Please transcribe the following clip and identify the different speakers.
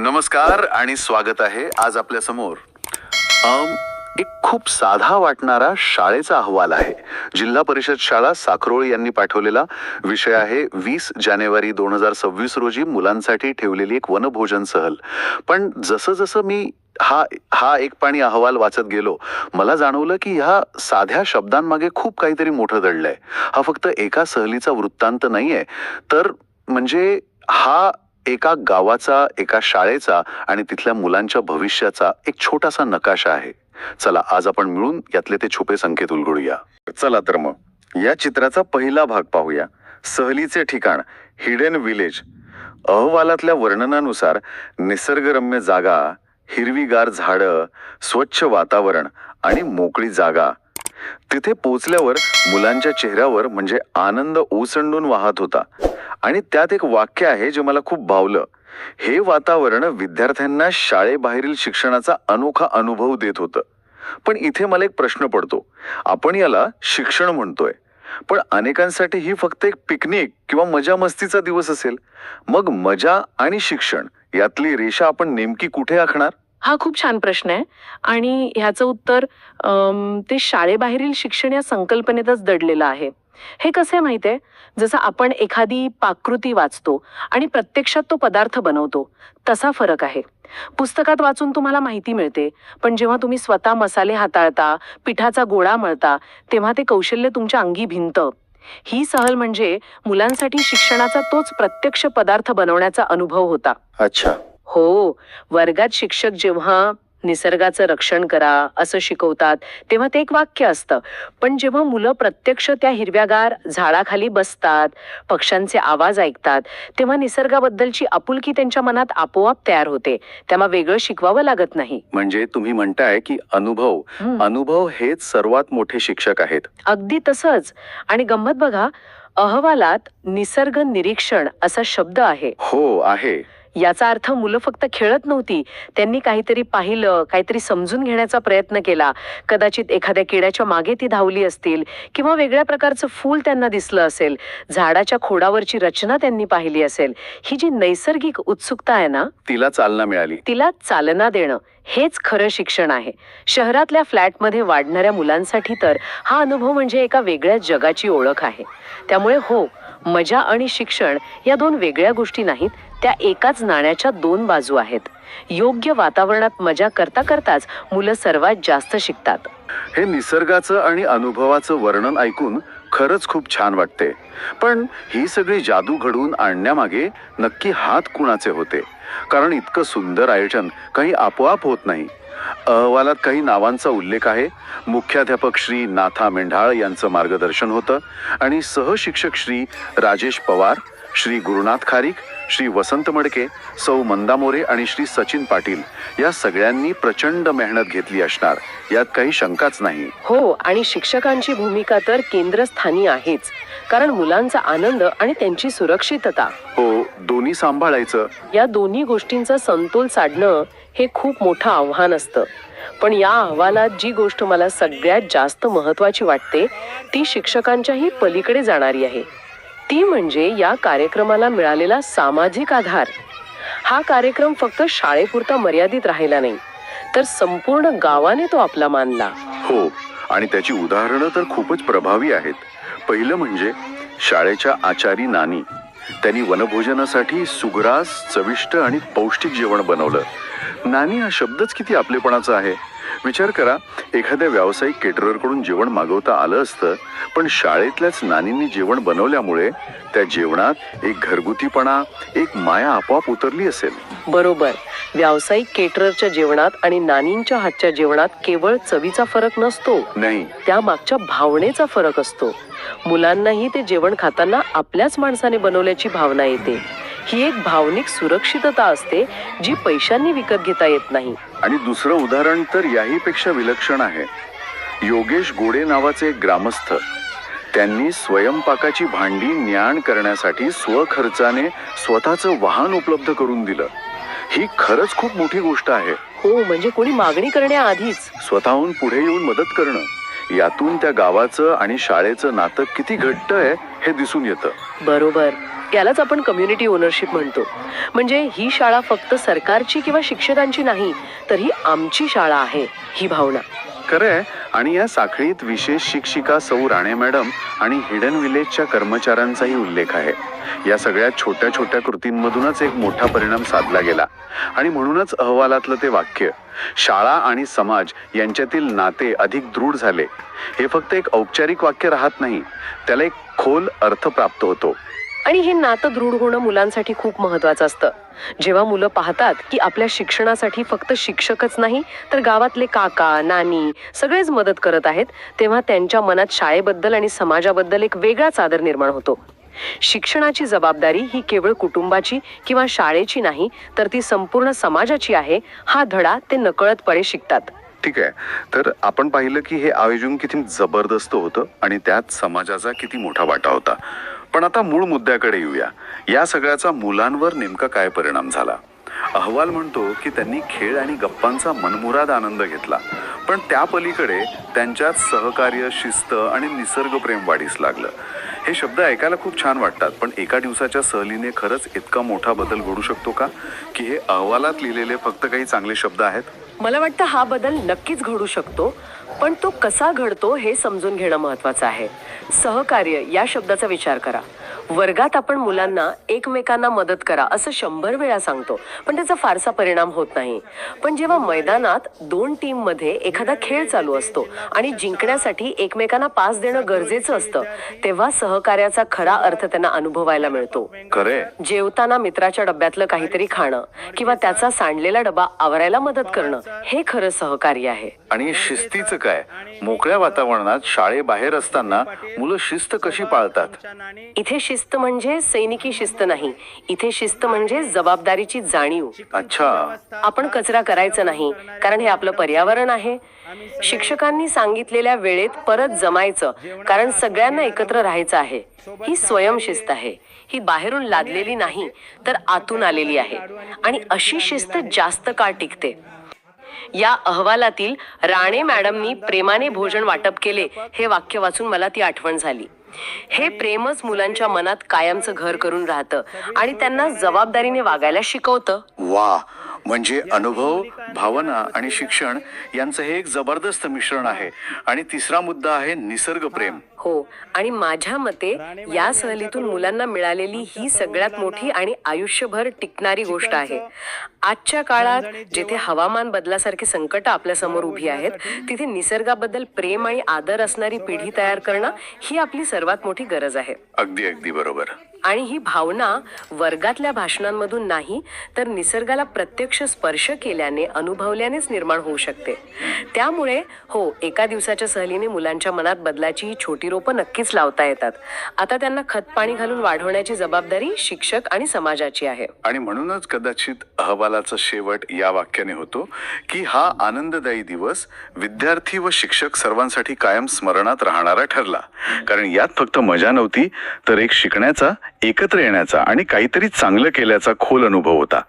Speaker 1: नमस्कार आणि स्वागत आहे आज आपल्या समोर एक खूप साधा वाटणारा शाळेचा अहवाल आहे. जिल्हा परिषद शाळा साखरोळी यांनी पाठवलेला. विषय आहे 20 जानेवारी 2026 रोजी मुलांसाठी ठेवलेली एक वनभोजन सहल. पण जसं जसं मी हा एक पाणी अहवाल वाचत गेलो, मला जाणवलं की ह्या साध्या शब्दांमागे खूप काहीतरी मोठं दडलंय. हा फक्त एका सहलीचा वृत्तांत नाहीये, तर म्हणजे हा एका गावाचा, एका शाळेचा आणि तिथल्या मुलांच्या भविष्याचा एक छोटासा नकाशा आहे. चला आज आपण मिळून यातले ते छुपे संकेत उलगडूया.
Speaker 2: चला तर मग या चित्राचा पहिला भाग पाहूया. सहलीचे ठिकाण हिडन विलेज. अहवालातल्या वर्णनानुसार निसर्गरम्य जागा, हिरवीगार झाडं, स्वच्छ वातावरण आणि मोकळी जागा. तिथे पोचल्यावर मुलांच्या चेहऱ्यावर म्हणजे आनंद ओसंडून वाहत होता. आणि त्यात एक वाक्य आहे जे मला खूप भावलं. हे वातावरण विद्यार्थ्यांना शाळेबाहेरील शिक्षणाचा अनोखा अनुभव देत होतं. पण इथे मला एक प्रश्न पडतो. आपण याला शिक्षण म्हणतोय, पण अनेकांसाठी ही फक्त एक पिकनिक किंवा मजा मस्तीचा दिवस असेल. मग मजा आणि शिक्षण यातली रेषा आपण नेमकी कुठे आखणार?
Speaker 3: हा खूप छान प्रश्न आहे आणि ह्याचं उत्तर ते शाळेबाहेरील शिक्षण या संकल्पनेतच दडलेलं आहे. हे कसं माहितीये, जसं आपण एखादी पाककृती वाचतो आणि प्रत्यक्षात तो पदार्थ बनवतो, तसा फरक आहे. पुस्तकात वाचून तुम्हाला माहिती मिळते, पण जेव्हा तुम्ही स्वतः मसाले हाताळता, पिठाचा गोळा मळता, तेव्हा ते कौशल्य तुमच्या अंगी भिनतं. ही सहल म्हणजे मुलांसाठी शिक्षणाचा तोच प्रत्यक्ष पदार्थ बनवण्याचा अनुभव होता.
Speaker 2: अच्छा.
Speaker 3: हो, वर्गात शिक्षक जेव्हा निसर्गाचं रक्षण करा असं शिकवतात तेव्हा ते एक वाक्य असतं, पण जेव्हा मुलं प्रत्यक्ष त्या हिरव्यागार झाडाखाली बसतात, पक्ष्यांचे आवाज ऐकतात, तेव्हा निसर्गाबद्दलची आपुलकी त्यांच्या मनात आपोआप तयार होते. तेव्हा वेगळं शिकवावं लागत नाही.
Speaker 2: म्हणजे तुम्ही म्हणताय की अनुभव हेच सर्वात मोठे शिक्षक आहेत.
Speaker 3: अगदी तसंच. आणि गंमत बघा, अहवालात निसर्ग निरीक्षण असा शब्द आहे.
Speaker 2: हो आहे.
Speaker 3: याचा अर्थ मुलं फक्त खेळत नव्हती, त्यांनी काहीतरी पाहिलं, काहीतरी समजून घेण्याचा प्रयत्न केला. कदाचित एखाद्या किड्याच्या मागे ती धावली असतील किंवा वेगळ्या प्रकारचं फूल त्यांना दिसलं असेल, झाडाच्या खोडावरची रचना त्यांनी पाहिली असेल. ही जी नैसर्गिक उत्सुकता आहे ना,
Speaker 2: तिला चालना मिळाली.
Speaker 3: तिला चालना देणं हेच खरं शिक्षण आहे. शहरातल्या फ्लॅटमध्ये वाढणाऱ्या मुलांसाठी तर हा अनुभव म्हणजे एका वेगळ्या जगाची ओळख आहे. त्यामुळे हो, मजा आणि शिक्षण या दोन वेगळ्या गोष्टी नाहीत, त्या एकाच नाण्याच्या दोन बाजू आहेत. योग्य वातावरणात मजा करता करताच मुलं सर्वात जास्त शिकतात.
Speaker 2: हे निसर्गाचं आणि अनुभवाचं वर्णन ऐकून खरंच खूप छान वाटते. पण ही सगळी जादू घडवून आणण्यामागे नक्की हात कुणाचे होते? कारण इतकं सुंदर आयोजन काही आपोआप होत नाही. अहवालात काही नावांचा उल्लेख आहे. मुख्याध्यापक श्री नाथा मेंढाळ यांचं मार्गदर्शन होतं आणि सहशिक्षक श्री राजेश पवार, श्री गुरुनाथ खारीक, श्री वसंत मडके, सौ मंदा मोरे आणि श्री सचिन पाटील या सगळ्यांनी प्रचंड मेहनत घेतली असणार, यात काही शंकाच नाही.
Speaker 3: हो, आणि शिक्षकांची भूमिका तर केंद्रस्थानी आहेच. कारण मुलांचा आनंद आणि त्यांची सुरक्षितता,
Speaker 2: हो, दोन्ही सांभाळायचं.
Speaker 3: या दोन्ही गोष्टींचा समतोल साधणं हे खूप मोठं आव्हान असतं. पण या अहवालात जी गोष्ट मला सगळ्यात जास्त महत्त्वाची वाटते ती शिक्षकांच्याही पलीकडे जाणारी आहे. ती म्हणजे या कार्यक्रमाला मिळालेला सामाजिक आधार. हा कार्यक्रम फक्त शाळेपुरता मर्यादित राहिला नाही, तर संपूर्ण गावाने तो आपला मानला.
Speaker 2: हो, आणि त्याची उदाहरणं तर खूपच प्रभावी आहेत. पहिलं म्हणजे शाळेच्या आचारी नानी. त्यांनी वनभोजनासाठी सुग्रास, चविष्ट आणि पौष्टिक जेवण बनवलं. नानी हा शब्दच किती आपलेपणाचा आहे. विचार करा, एखाद्या व्यावसायिक केटररकडून जेवण मागवता आलं असतं, पण शाळेतल्याच नानींनी जेवण बनवल्यामुळे त्या जेवणात एक घरगुतीपणा, एक माया आपोआप उतरली असेल.
Speaker 3: बरोबर. व्यावसायिक केटररच्या जेवणात आणि नानींच्या हातच्या जेवणात केवळ चवीचा फरक नसतो,
Speaker 2: नाही,
Speaker 3: त्या मागच्या भावनेचा फरक असतो. मुलांनाही ते जेवण खाताना आपल्याच माणसाने बनवल्याची भावना येते. ही एक भावनिक सुरक्षितता असते जी पैशांनी विकत घेता येत नाही.
Speaker 2: आणि दुसरं उदाहरण तर याहीपेक्षा विलक्षण आहे. योगेश गोडे नावाचे एक ग्रामस्थ, त्यांनी स्वयंपाकाची भांडी न्याण करण्यासाठी स्वखर्चाने स्वतःचं वाहन उपलब्ध करून दिलं. ही खरंच खूप मोठी गोष्ट आहे.
Speaker 3: हो, म्हणजे कोणी मागणी करण्याआधीच
Speaker 2: स्वतःहून पुढे येऊन मदत करणं, यातून त्या गावाचं आणि शाळेचं नातं किती घट्ट आहे हे दिसून येतं.
Speaker 3: बरोबर. यालाच आपण कम्युनिटी ओनरशिप म्हणतो. म्हणजे ही शाळा फक्त सरकारची किंवा शिक्षकांची नाही, तर ही आमची शाळा आहे, ही भावना.
Speaker 1: खरंय. आणि या साखळीत विशेष शिक्षिका सौ राणे मॅडम आणि हिडन विलेजच्या कर्मचाऱ्यांचाही उल्लेख आहे. या सगळ्या छोट्या छोट्या कृतींमधूनच एक मोठा परिणाम साधला गेला. आणि म्हणूनच अहवालातलं ते वाक्य, शाळा आणि समाज यांच्यातील नाते अधिक दृढ झाले, हे फक्त एक औपचारिक वाक्य राहत नाही, त्याला एक खोल अर्थ प्राप्त होतो.
Speaker 3: आणि हे नातं दृढ होणं मुलांसाठी खूप महत्वाचं असतं. जेव्हा मुलं पाहतात की आपल्या शिक्षणासाठी फक्त शिक्षकच नाही तर गावातले काका नानी सगळेच मदत करत आहेत, तेव्हा त्यांच्या मनात शाळेबद्दल आणि समाजाबद्दल एक वेगळाच आदर निर्माण होतो. शिक्षणाची जबाबदारी ही केवळ कुटुंबाची किंवा शाळेची नाही, तर ती संपूर्ण समाजाची आहे, हा धडा ते नकळतपणे शिकतात.
Speaker 1: ठीक आहे. तर आपण पाहिलं की हे आयोजन किती जबरदस्त होतं आणि त्यात समाजाचा किती मोठा वाटा होता. पण आता मूळ मुद्द्याकडे येऊया. या सगळ्याचा मुलांवर नेमका काय परिणाम झाला? अहवाल म्हणतो की त्यांनी खेळ आणि गप्पांचा मनमुराद आनंद घेतला, पण त्या पलीकडे त्यांच्यात सहकार्य, शिस्त आणि निसर्गप्रेम वाढीस लागलं. हे शब्द ऐकायला खूप छान वाटतात, पण एका दिवसाच्या सहलीने खरंच इतका मोठा बदल घडू शकतो का, की हे अहवालात लिहिलेले फक्त काही चांगले शब्द आहेत?
Speaker 3: मला वाटतं हा बदल नक्कीच घडू शकतो, पण तो कसा घडतो हे समजून घेणं महत्वाचं आहे. सहकार्य या शब्दाचा विचार करा. वर्गात आपण मुलांना एकमेकांना मदत करा असं 100 वेळा सांगतो, पण त्याचा फारसा परिणाम होत नाही. पण जेव्हा मैदानात 2 टीममध्ये एखादा खेळ चालू असतो आणि जिंकण्यासाठी एकमेकांना पास देणं गरजेचं असतं, तेव्हा सहकार्याचा खरा अर्थ त्यांना अनुभवायला मिळतो.
Speaker 1: खरे.
Speaker 3: जेवताना मित्राच्या डब्यातलं काहीतरी खाणं किंवा त्याचा सांडलेला डबा आवरायला मदत करणं, हे खरं सहकार्य आहे.
Speaker 2: आणि शिस्तीचं काय? मोकळ्या वातावरणात शाळेबाहेर असताना मुलं शिस्त कशी पाळतात?
Speaker 3: इथे शिस्त म्हणजे सैनिकी शिस्त नाही, इथे शिस्त म्हणजे जबाबदारीची जाणीव.
Speaker 2: अच्छा.
Speaker 3: आपण कचरा करायचं नाही कारण हे आपलं पर्यावरण आहे. शिक्षकांनी सांगितलेल्या वेळेत परत जमायचं कारण सगळ्यांना एकत्र राहायचं आहे. ही स्वयंशिस्त आहे. ही बाहेरून लादलेली नाही, तर आतून आलेली आहे. आणि अशी शिस्त जास्त काळ टिकते. या अहवालातील राणे मॅडमनी प्रेमाने भोजन वाटप केले हे वाक्य वाचून मला ती आठवण झाली. हे प्रेमच मुलांच्या मनात कायमचं घर करून राहतं आणि त्यांना जबाबदारीने वागायला शिकवतं.
Speaker 2: वा, म्हणजे अनुभव, भावना आणि शिक्षण यांचं हे एक जबरदस्त मिश्रण आहे. आणि तिसरा मुद्दा आहे निसर्गप्रेम.
Speaker 3: हो, आणि माझ्या मते या सहलीतून मुलांना मिळालेली ही सगळ्यात मोठी आणि आयुष्यभर टिकणारी गोष्ट आहे. आजच्या काळात जिथे हवामान बदलासारखी संकट आपल्या समोर उभी आहेत, तिथे निसर्गाबद्दल प्रेम आणि आदर असणारी पिढी तयार करणं ही आपली सर्वात मोठी गरज आहे.
Speaker 1: अगदी अगदी बरोबर.
Speaker 3: आणि ही भावना वर्गातल्या भाषणांमधून नाही, तर निसर्गाला प्रत्यक्ष स्पर्श केल्याने, अनुभवल्यानेच निर्माण होऊ शकते. त्यामुळे हो, एका दिवसाच्या सहलीने मुलांच्या मनात बदलाची ही छोटी रोपं नक्कीच लावता येतात. आता त्यांना खतपाणी घालून वाढवण्याची जबाबदारी शिक्षक आणि समाजाची आहे.
Speaker 1: आणि म्हणूनच कदाचित अहवालाचा शेवट या वाक्याने होतो की हा आनंददायी दिवस विद्यार्थी व शिक्षक सर्वांसाठी कायम स्मरणात राहणारा ठरला. कारण यात फक्त मजा नव्हती, तर एक शिकण्याचा, एकत्र येण्याचा आणि काहीतरी चांगलं केल्याचा खोल अनुभव होता.